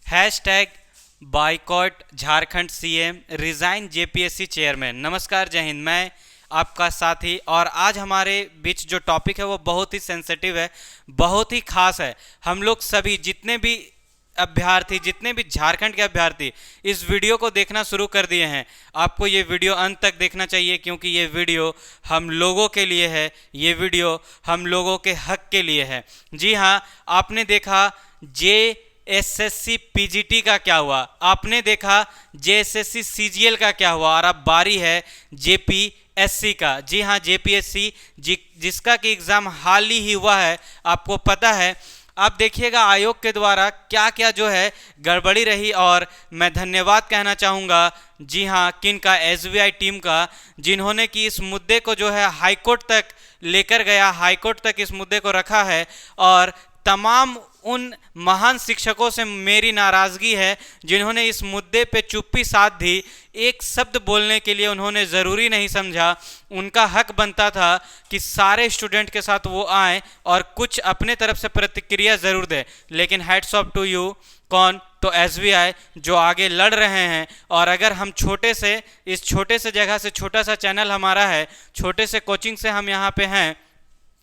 Hashtag boycott Jharkhand CM resign JPSC chairman. नमस्कार, जय हिंद। मैं आपका साथी, और आज हमारे बीच जो टॉपिक है वो बहुत ही सेंसिटिव है, बहुत ही खास है। हम लोग सभी जितने भी अभ्यर्थी, जितने भी झारखंड के अभ्यर्थी इस वीडियो को देखना शुरू कर दिए हैं, आपको ये वीडियो अंत तक देखना चाहिए, क्योंकि ये वीडियो हम लोगों के लिए है, ये वीडियो हम लोगों के हक के लिए है। जी हाँ, आपने देखा जेएसएससी पीजीटी का क्या हुआ, आपने देखा जेएसएससी सीजीएल का क्या हुआ, और अब बारी है जेपीएससी का। जी हाँ, जेपीएससी जिसका कि एग्ज़ाम हाल ही हुआ है, आपको पता है। आप देखिएगा आयोग के द्वारा क्या क्या जो है गड़बड़ी रही, और मैं धन्यवाद कहना चाहूँगा, जी हाँ, किन का, एसबीआई टीम का, जिन्होंने कि इस मुद्दे को जो है हाईकोर्ट तक लेकर गया, हाईकोर्ट तक इस मुद्दे को रखा है। और तमाम उन महान शिक्षकों से मेरी नाराज़गी है जिन्होंने इस मुद्दे पे चुप्पी साध दी, एक शब्द बोलने के लिए उन्होंने ज़रूरी नहीं समझा। उनका हक बनता था कि सारे स्टूडेंट के साथ वो आए और कुछ अपने तरफ से प्रतिक्रिया ज़रूर दें, लेकिन हैट्स ऑफ टू यू। कौन? तो एसबीआई, जो आगे लड़ रहे हैं। और अगर हम इस छोटे से जगह से, छोटा सा चैनल हमारा है, छोटे से कोचिंग से हम यहाँ पे हैं,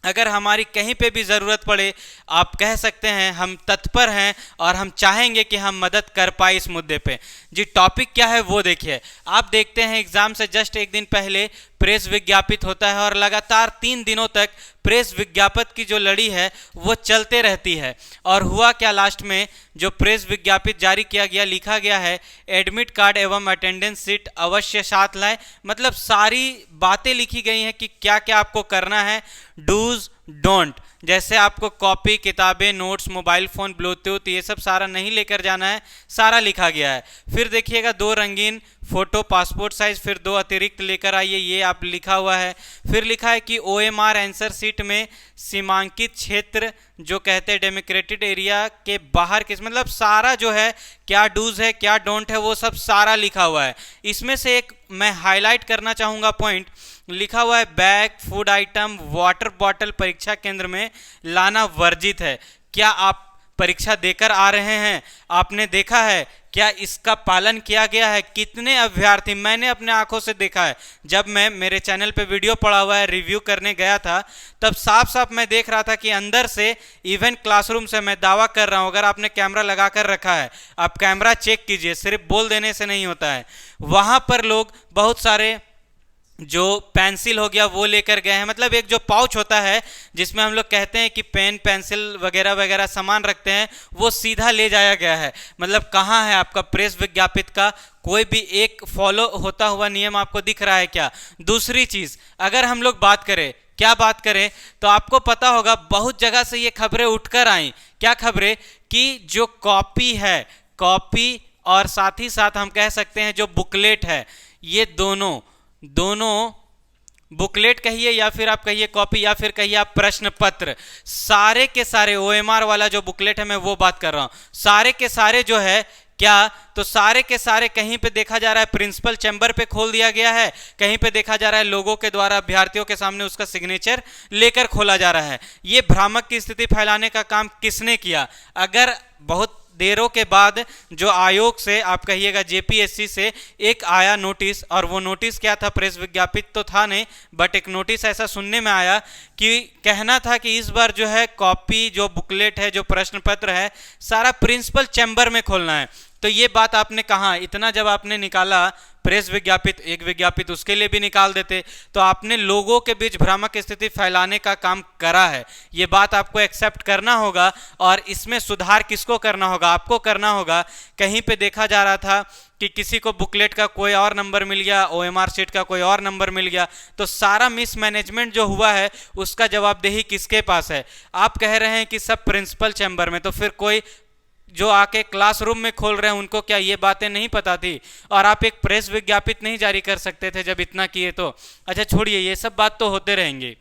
अगर हमारी कहीं पे भी ज़रूरत पड़े, आप कह सकते हैं हम तत्पर हैं, और हम चाहेंगे कि हम मदद कर पाए इस मुद्दे पे। जी, टॉपिक क्या है वो देखिए। आप देखते हैं एग्ज़ाम से जस्ट एक दिन पहले प्रेस विज्ञापित होता है, और लगातार 3 दिनों तक प्रेस विज्ञापित की जो लड़ी है वो चलते रहती है। और हुआ क्या, लास्ट में जो प्रेस विज्ञापित जारी किया गया, लिखा गया है एडमिट कार्ड एवं अटेंडेंस सीट अवश्य साथ लाएं। मतलब सारी बातें लिखी गई हैं कि क्या क्या आपको करना है, डूज डोंट। जैसे आपको कॉपी, किताबें, नोट्स, मोबाइल फ़ोन, ब्लूटूथ, ये सब सारा नहीं लेकर जाना है, सारा लिखा गया है। फिर देखिएगा 2 रंगीन फ़ोटो पासपोर्ट साइज़, फिर 2 अतिरिक्त लेकर आइए, ये आप लिखा हुआ है। फिर लिखा है कि ओएमआर आंसर सीट में सीमांकित क्षेत्र, जो कहते हैं डेमोक्रेटिक एरिया के बाहर किस, मतलब सारा जो है क्या डूज है, क्या डोंट है, वो सब सारा लिखा हुआ है। इसमें से एक मैं हाईलाइट करना चाहूँगा पॉइंट, लिखा हुआ है bag, food item, water bottle परीक्षा केंद्र में लाना वर्जित है। क्या आप परीक्षा देकर आ रहे हैं? आपने देखा है क्या इसका पालन किया गया है? कितने अभ्यर्थी, मैंने अपने आंखों से देखा है, जब मैं मेरे चैनल पे वीडियो पड़ा हुआ है, रिव्यू करने गया था, तब साफ साफ मैं देख रहा था कि अंदर से, इवन क्लासरूम से, मैं दावा कर रहा हूं, अगर आपने कैमरा लगा कर रखा है, आप कैमरा चेक कीजिए, सिर्फ बोल देने से नहीं होता है। वहां पर लोग बहुत सारे जो पेंसिल हो गया वो लेकर गए हैं, मतलब एक जो पाउच होता है जिसमें हम लोग कहते हैं कि पेन, पेंसिल वगैरह वगैरह सामान रखते हैं, वो सीधा ले जाया गया है। मतलब कहाँ है आपका प्रेस विज्ञापित का कोई भी एक फॉलो होता हुआ नियम आपको दिख रहा है क्या? दूसरी चीज़, अगर हम लोग बात करें, क्या बात करें, तो आपको पता होगा बहुत जगह से ये खबरें उठकर आई। क्या खबरें? कि जो कॉपी है, कॉपी और साथ ही साथ हम कह सकते हैं जो बुकलेट है, ये दोनों बुकलेट कहिए या फिर आप कहिए कॉपी, या फिर कहिए आप प्रश्न पत्र, सारे के सारे ओएमआर वाला जो बुकलेट है, मैं वो बात कर रहा हूं, सारे के सारे जो है क्या, तो सारे के सारे कहीं पे देखा जा रहा है प्रिंसिपल चैम्बर पे खोल दिया गया है, कहीं पे देखा जा रहा है लोगों के द्वारा अभ्यर्थियों के सामने उसका सिग्नेचर लेकर खोला जा रहा है। ये भ्रामक की स्थिति फैलाने का काम किसने किया? अगर बहुत देरों के बाद जो आयोग से, आप कहिएगा जेपीएससी से, एक आया नोटिस, और वो नोटिस क्या था, प्रेस विज्ञापित तो था नहीं, बट एक नोटिस ऐसा सुनने में आया कि कहना था कि इस बार जो है कॉपी, जो बुकलेट है, जो प्रश्न पत्र है, सारा प्रिंसिपल चैम्बर में खोलना है। तो ये बात आपने कहा, इतना जब आपने निकाला प्रेस विज्ञापित, एक विज्ञापित उसके लिए भी निकाल देते, तो आपने लोगों के बीच भ्रामक स्थिति फैलाने का काम करा है। ये बात आपको एक्सेप्ट करना होगा, और इसमें सुधार किसको करना होगा? आपको करना होगा। कहीं पे देखा जा रहा था कि किसी को बुकलेट का कोई और नंबर मिल गया, ओएमआर शीट का कोई और नंबर मिल गया, तो सारा मिसमैनेजमेंट जो हुआ है उसका जवाबदेही किसके पास है? आप कह रहे हैं कि सब प्रिंसिपल चैम्बर में, तो फिर कोई जो आके क्लासरूम में खोल रहे हैं उनको क्या ये बातें नहीं पता थी? और आप एक प्रेस विज्ञापित नहीं जारी कर सकते थे जब इतना किए तो? अच्छा छोड़िए, ये सब बात तो होते रहेंगे।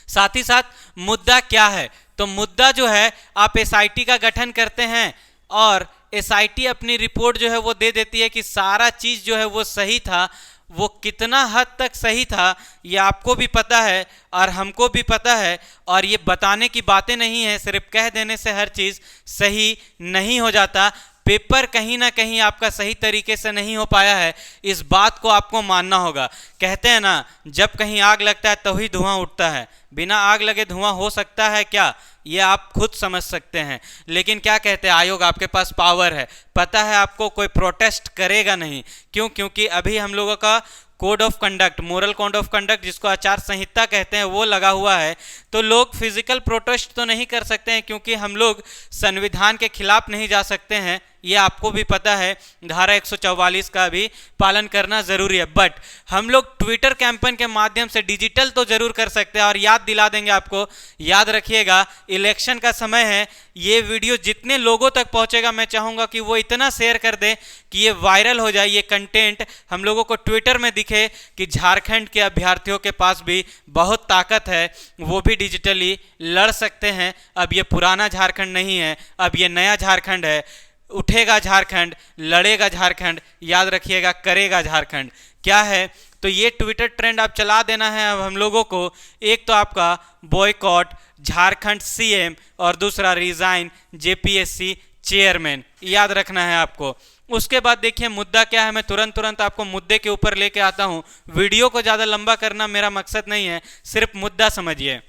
साथ ही साथ मुद्दा क्या है? तो मुद्दा जो है, आप एसआईटी का गठन करते हैं, और एसआईटी अपनी रिपोर्ट जो है वो दे देती है कि सारा चीज़ जो है वो सही था, वो कितना हद तक सही था ये आपको भी पता है और हमको भी पता है, और ये बताने की बातें नहीं है, सिर्फ कह देने से हर चीज़ सही नहीं हो जाता। पेपर कहीं ना कहीं आपका सही तरीके से नहीं हो पाया है, इस बात को आपको मानना होगा। कहते हैं ना, जब कहीं आग लगता है तभी धुआं उठता है, बिना आग लगे धुआं हो सकता है क्या, ये आप खुद समझ सकते हैं। लेकिन क्या कहते हैं, आयोग आपके पास पावर है, पता है आपको कोई प्रोटेस्ट करेगा नहीं। क्यों? क्योंकि अभी हम लोगों का code of conduct, moral code of conduct, जिसको आचार संहिता कहते हैं, वो लगा हुआ है। तो लोग फिजिकल प्रोटेस्ट तो नहीं कर सकते हैं, क्योंकि हम लोग संविधान के खिलाफ नहीं जा सकते हैं, ये आपको भी पता है। धारा 144 का भी पालन करना जरूरी है। बट हम लोग ट्विटर कैंपेन के माध्यम से डिजिटल तो जरूर कर सकते हैं। और याद दिला देंगे आपको, याद रखिएगा, इलेक्शन का समय है, ये वीडियो जितने लोगों तक पहुंचेगा मैं चाहूंगा कि वो इतना शेयर कर दे कि ये वायरल हो जाए, ये कंटेंट हम लोगों को ट्विटर में दिखे कि झारखंड के अभ्यर्थियों के पास भी बहुत ताकत है, वो भी डिजिटली लड़ सकते हैं। अब ये पुराना झारखंड नहीं है, अब ये नया झारखंड है। उठेगा झारखंड, लड़ेगा झारखंड, याद रखिएगा, करेगा झारखंड। क्या है, तो ये ट्विटर ट्रेंड आप चला देना है अब हम लोगों को। एक तो आपका बॉयकॉट झारखंड सीएम और दूसरा रिजाइन जेपीएससी चेयरमैन, याद रखना है आपको। उसके बाद देखिए मुद्दा क्या है, मैं तुरंत आपको मुद्दे के ऊपर लेके आता हूं। वीडियो को ज़्यादा लंबा करना मेरा मकसद नहीं है, सिर्फ मुद्दा समझिए।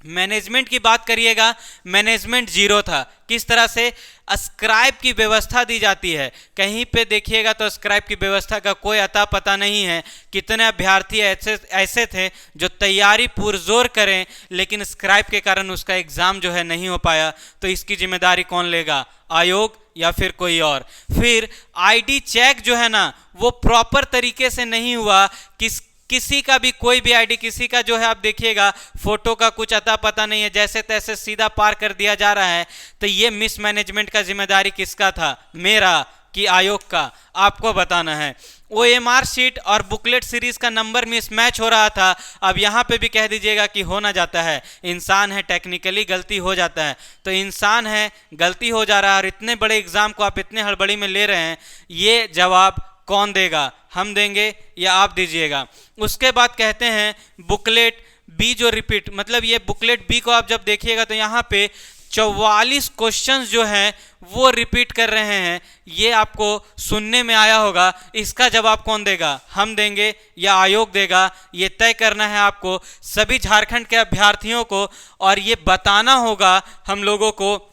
मैनेजमेंट की बात करिएगा, मैनेजमेंट जीरो था। किस तरह से अस्क्राइब की व्यवस्था दी जाती है, कहीं पे देखिएगा तो अस्क्राइब की व्यवस्था का कोई अता पता नहीं है। कितने अभ्यर्थी ऐसे थे जो तैयारी पुरजोर करें, लेकिन स्क्राइब के कारण उसका एग्जाम जो है नहीं हो पाया। तो इसकी जिम्मेदारी कौन लेगा, आयोग या फिर कोई और? फिर आईडी चेक जो है ना, वो प्रॉपर तरीके से नहीं हुआ। किसी का भी कोई भी आईडी, किसी का जो है आप देखिएगा फोटो का कुछ अता पता नहीं है, जैसे तैसे सीधा पार कर दिया जा रहा है। तो ये मिसमैनेजमेंट का जिम्मेदारी किसका था, मेरा कि आयोग का? आपको बताना है। ओएमआर शीट और बुकलेट सीरीज का नंबर मिसमैच हो रहा था। अब यहाँ पे भी कह दीजिएगा कि हो ना जाता है, इंसान है, टेक्निकली गलती हो जाता है। तो इंसान है, गलती हो जा रहा है, और इतने बड़े एग्जाम को आप इतने हड़बड़ी में ले रहे हैं, ये जवाब कौन देगा, हम देंगे या आप दीजिएगा? उसके बाद कहते हैं बुकलेट बी जो रिपीट, मतलब ये बुकलेट बी को आप जब देखिएगा तो यहाँ पे 44 क्वेश्चंस जो हैं वो रिपीट कर रहे हैं। ये आपको सुनने में आया होगा। इसका जवाब कौन देगा, हम देंगे या आयोग देगा? ये तय करना है आपको, सभी झारखंड के अभ्यर्थियों को। और ये बताना होगा हम लोगों को,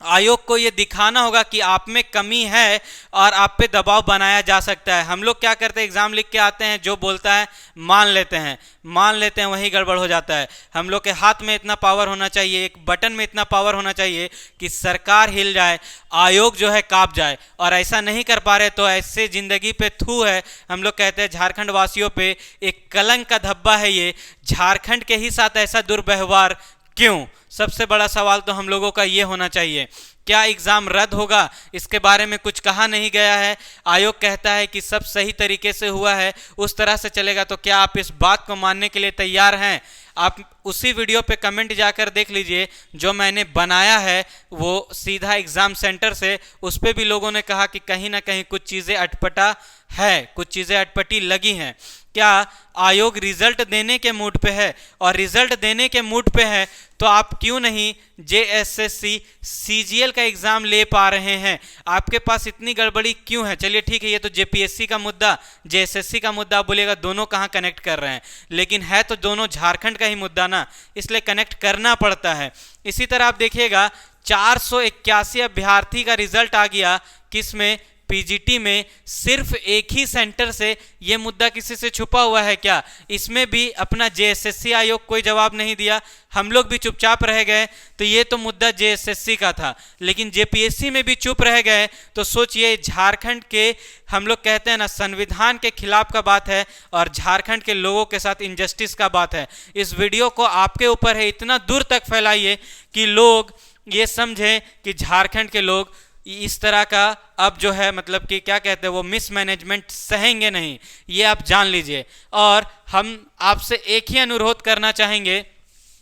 आयोग को ये दिखाना होगा कि आप में कमी है और आप पे दबाव बनाया जा सकता है। हम लोग क्या करते हैं, एग्जाम लिख के आते हैं, जो बोलता है मान लेते हैं, वही गड़बड़ हो जाता है। हम लोग के हाथ में इतना पावर होना चाहिए, एक बटन में इतना पावर होना चाहिए कि सरकार हिल जाए, आयोग जो है कांप जाए। और ऐसा नहीं कर पा रहे तो ऐसे जिंदगी पे थू है। हम लोग कहते हैं झारखंड वासियों पे एक कलंक का धब्बा है ये। झारखंड के ही साथ ऐसा दुर्व्यवहार क्यों? सबसे बड़ा सवाल तो हम लोगों का ये होना चाहिए। क्या एग्जाम रद्द होगा, इसके बारे में कुछ कहा नहीं गया है। आयोग कहता है कि सब सही तरीके से हुआ है, उस तरह से चलेगा। तो क्या आप इस बात को मानने के लिए तैयार हैं? आप उसी वीडियो पे कमेंट जाकर देख लीजिए जो मैंने बनाया है, वो सीधा एग्जाम सेंटर से। उस पर भी लोगों ने कहा कि कहीं ना कहीं कुछ चीज़ें अटपटा है, कुछ चीज़ें अटपटी लगी हैं। क्या आयोग रिजल्ट देने के मूड पे है? और रिजल्ट देने के मूड पे है तो आप क्यों नहीं जेएसएससी सीजीएल का एग्जाम ले पा रहे हैं? आपके पास इतनी गड़बड़ी क्यों है? चलिए ठीक है, ये तो जेपीएससी का मुद्दा, जेएसएससी का मुद्दा, आप बोलिएगा दोनों कहाँ कनेक्ट कर रहे हैं, लेकिन है तो दोनों झारखंड का ही मुद्दा ना, इसलिए कनेक्ट करना पड़ता है। इसी तरह आप देखिएगा 481 अभ्यर्थी का रिजल्ट आ गया, किसमें, पीजीटी में। सिर्फ एक ही सेंटर से। ये मुद्दा किसी से छुपा हुआ है क्या? इसमें भी अपना जेएसएससी आयोग कोई जवाब नहीं दिया, हम लोग भी चुपचाप रह गए। तो ये तो मुद्दा जेएसएससी का था, लेकिन जेपीएससी में भी चुप रह गए। तो सोचिए, झारखंड के, हम लोग कहते हैं ना, संविधान के खिलाफ का बात है और झारखंड के लोगों के साथ इनजस्टिस का बात है। इस वीडियो को आपके ऊपर है, इतना दूर तक फैलाइए कि लोग ये समझें कि झारखंड के लोग इस तरह का अब जो है, मतलब कि क्या कहते हैं, वो मिसमैनेजमेंट सहेंगे नहीं, ये आप जान लीजिए। और हम आपसे एक ही अनुरोध करना चाहेंगे,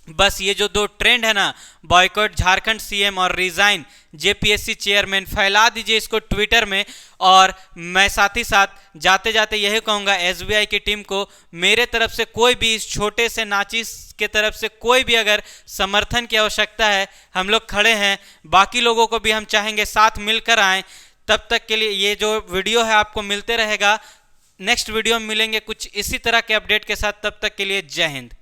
बस ये जो दो ट्रेंड है ना, बॉयकॉट झारखंड सीएम और रिजाइन जेपीएससी चेयरमैन, फैला दीजिए इसको ट्विटर में। और मैं साथ ही साथ जाते जाते यही कहूँगा एसबीआई की टीम को, मेरे तरफ से कोई भी इस छोटे से नाचिस के तरफ से कोई भी अगर समर्थन की आवश्यकता है, हम लोग खड़े हैं। बाकी लोगों को भी हम चाहेंगे साथ मिलकर आएँ। तब तक के लिए ये जो वीडियो है आपको मिलते रहेगा। नेक्स्ट वीडियो में मिलेंगे कुछ इसी तरह के अपडेट के साथ, तब तक के लिए जय हिंद।